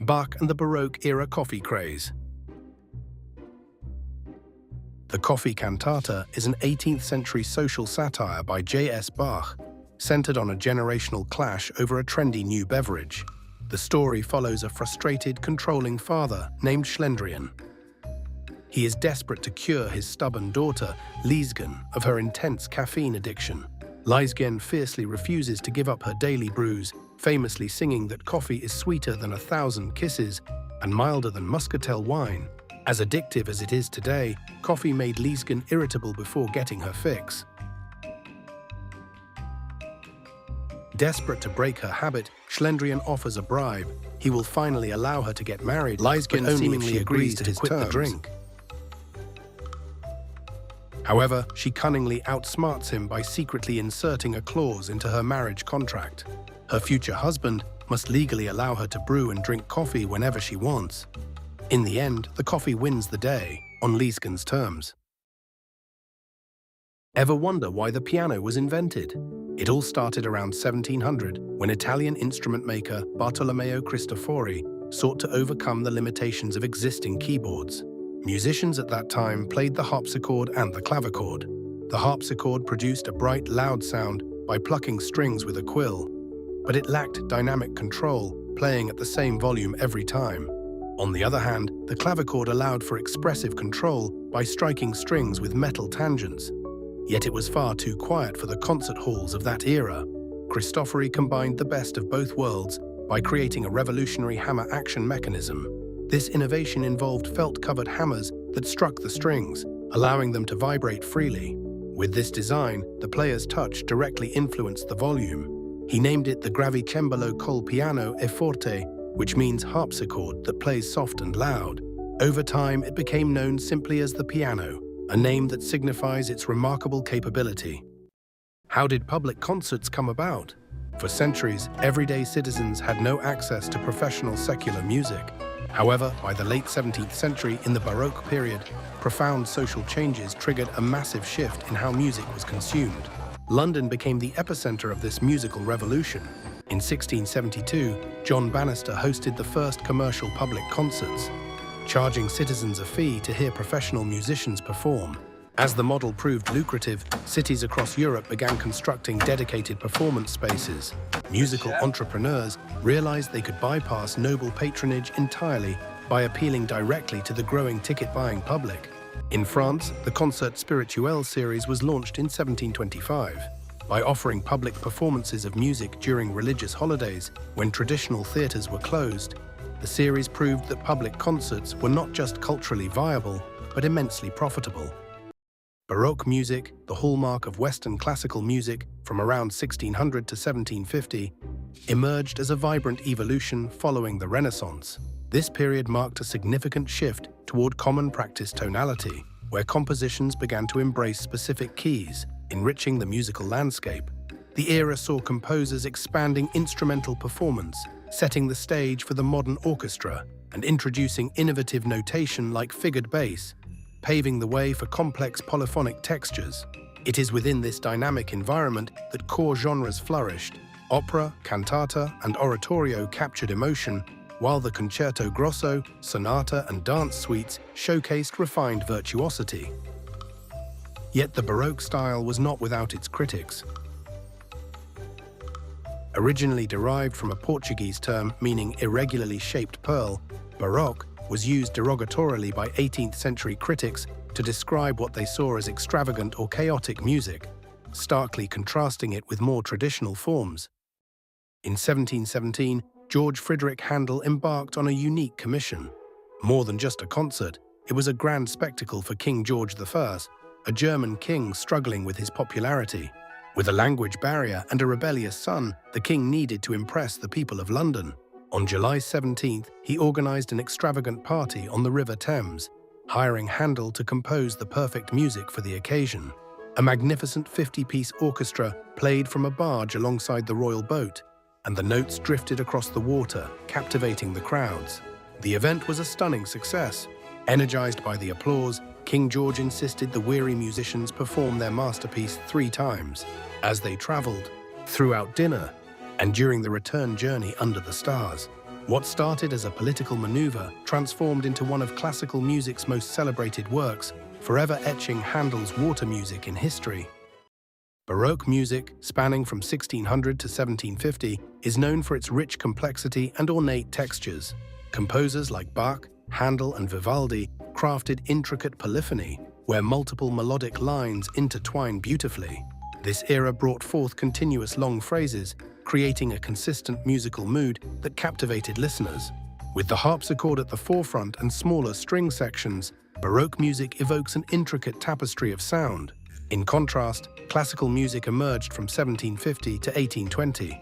Bach and the Baroque-era coffee craze. The Coffee Cantata is an 18th-century social satire by J.S. Bach, centered on a generational clash over a trendy new beverage. The story follows a frustrated, controlling father named Schlendrian. He is desperate to cure his stubborn daughter, Liesgen, of her intense caffeine addiction. Liesgen fiercely refuses to give up her daily brews, famously singing that coffee is sweeter than 1,000 kisses and milder than muscatel wine. As addictive as it is today, coffee made Liesgen irritable before getting her fix. Desperate to break her habit, Schlendrian offers a bribe. He will finally allow her to get married. Liesgen seemingly agrees to quit the drink. However, she cunningly outsmarts him by secretly inserting a clause into her marriage contract. Her future husband must legally allow her to brew and drink coffee whenever she wants. In the end, the coffee wins the day, on Liesgen's terms. Ever wonder why the piano was invented? It all started around 1700, when Italian instrument maker Bartolomeo Cristofori sought to overcome the limitations of existing keyboards. Musicians at that time played the harpsichord and the clavichord. The harpsichord produced a bright, loud sound by plucking strings with a quill, but it lacked dynamic control, playing at the same volume every time. On the other hand, the clavichord allowed for expressive control by striking strings with metal tangents. Yet it was far too quiet for the concert halls of that era. Cristofori combined the best of both worlds by creating a revolutionary hammer action mechanism. This innovation involved felt-covered hammers that struck the strings, allowing them to vibrate freely. With this design, the player's touch directly influenced the volume. He named it the Gravicembalo col piano e forte, which means harpsichord that plays soft and loud. Over time, it became known simply as the piano, a name that signifies its remarkable capability. How did public concerts come about? For centuries, everyday citizens had no access to professional secular music. However, by the late 17th century, in the Baroque period, profound social changes triggered a massive shift in how music was consumed. London became the epicenter of this musical revolution. In 1672, John Bannister hosted the first commercial public concerts, charging citizens a fee to hear professional musicians perform. As the model proved lucrative, cities across Europe began constructing dedicated performance spaces. Musical entrepreneurs realized they could bypass noble patronage entirely by appealing directly to the growing ticket-buying public. In France, the Concert Spirituel series was launched in 1725. By offering public performances of music during religious holidays, when traditional theaters were closed, the series proved that public concerts were not just culturally viable, but immensely profitable. Baroque music, the hallmark of Western classical music from around 1600 to 1750, emerged as a vibrant evolution following the Renaissance. This period marked a significant shift toward common practice tonality, where compositions began to embrace specific keys, enriching the musical landscape. The era saw composers expanding instrumental performance, setting the stage for the modern orchestra, and introducing innovative notation like figured bass, paving the way for complex polyphonic textures. It is within this dynamic environment that core genres flourished. Opera, cantata, and oratorio captured emotion, while the concerto grosso, sonata, and dance suites showcased refined virtuosity. Yet the Baroque style was not without its critics. Originally derived from a Portuguese term meaning irregularly shaped pearl, Baroque was used derogatorily by 18th century critics to describe what they saw as extravagant or chaotic music, starkly contrasting it with more traditional forms. In 1717, George Friedrich Handel embarked on a unique commission. More than just a concert, it was a grand spectacle for King George I, a German king struggling with his popularity. With a language barrier and a rebellious son, the king needed to impress the people of London. On July 17th, he organized an extravagant party on the River Thames, hiring Handel to compose the perfect music for the occasion. A magnificent 50-piece orchestra played from a barge alongside the royal boat, and the notes drifted across the water, captivating the crowds. The event was a stunning success. Energized by the applause, King George insisted the weary musicians perform their masterpiece 3 times, as they traveled, throughout dinner, and during the return journey under the stars. What started as a political maneuver transformed into one of classical music's most celebrated works, forever etching Handel's water music in history. Baroque music, spanning from 1600 to 1750, is known for its rich complexity and ornate textures. Composers like Bach, Handel, and Vivaldi crafted intricate polyphony, where multiple melodic lines intertwine beautifully. This era brought forth continuous long phrases, creating a consistent musical mood that captivated listeners. With the harpsichord at the forefront and smaller string sections, Baroque music evokes an intricate tapestry of sound. In contrast, classical music emerged from 1750 to 1820,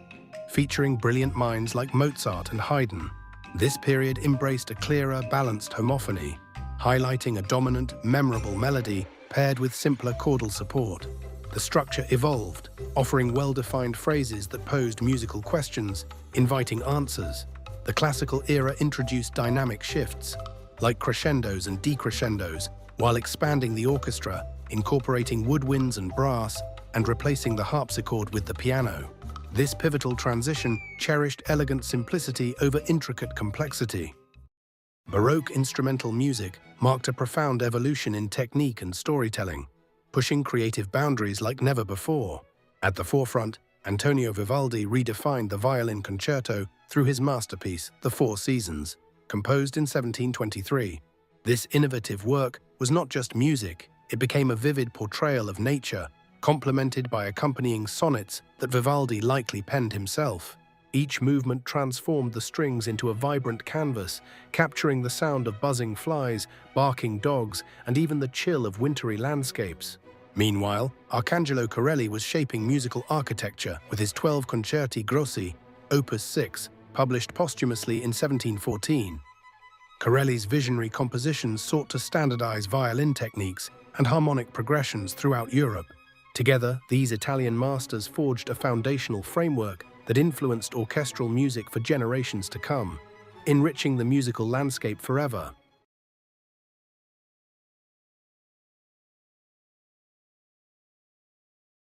featuring brilliant minds like Mozart and Haydn. This period embraced a clearer, balanced homophony, highlighting a dominant, memorable melody paired with simpler chordal support. The structure evolved, offering well-defined phrases that posed musical questions, inviting answers. The classical era introduced dynamic shifts, like crescendos and decrescendos, while expanding the orchestra, incorporating woodwinds and brass, and replacing the harpsichord with the piano. This pivotal transition cherished elegant simplicity over intricate complexity. Baroque instrumental music marked a profound evolution in technique and storytelling, pushing creative boundaries like never before. At the forefront, Antonio Vivaldi redefined the violin concerto through his masterpiece, The Four Seasons, composed in 1723. This innovative work was not just music, it became a vivid portrayal of nature, complemented by accompanying sonnets that Vivaldi likely penned himself. Each movement transformed the strings into a vibrant canvas, capturing the sound of buzzing flies, barking dogs, and even the chill of wintry landscapes. Meanwhile, Arcangelo Corelli was shaping musical architecture with his 12 Concerti Grossi, Opus 6, published posthumously in 1714. Corelli's visionary compositions sought to standardize violin techniques and harmonic progressions throughout Europe. Together, these Italian masters forged a foundational framework that influenced orchestral music for generations to come, enriching the musical landscape forever.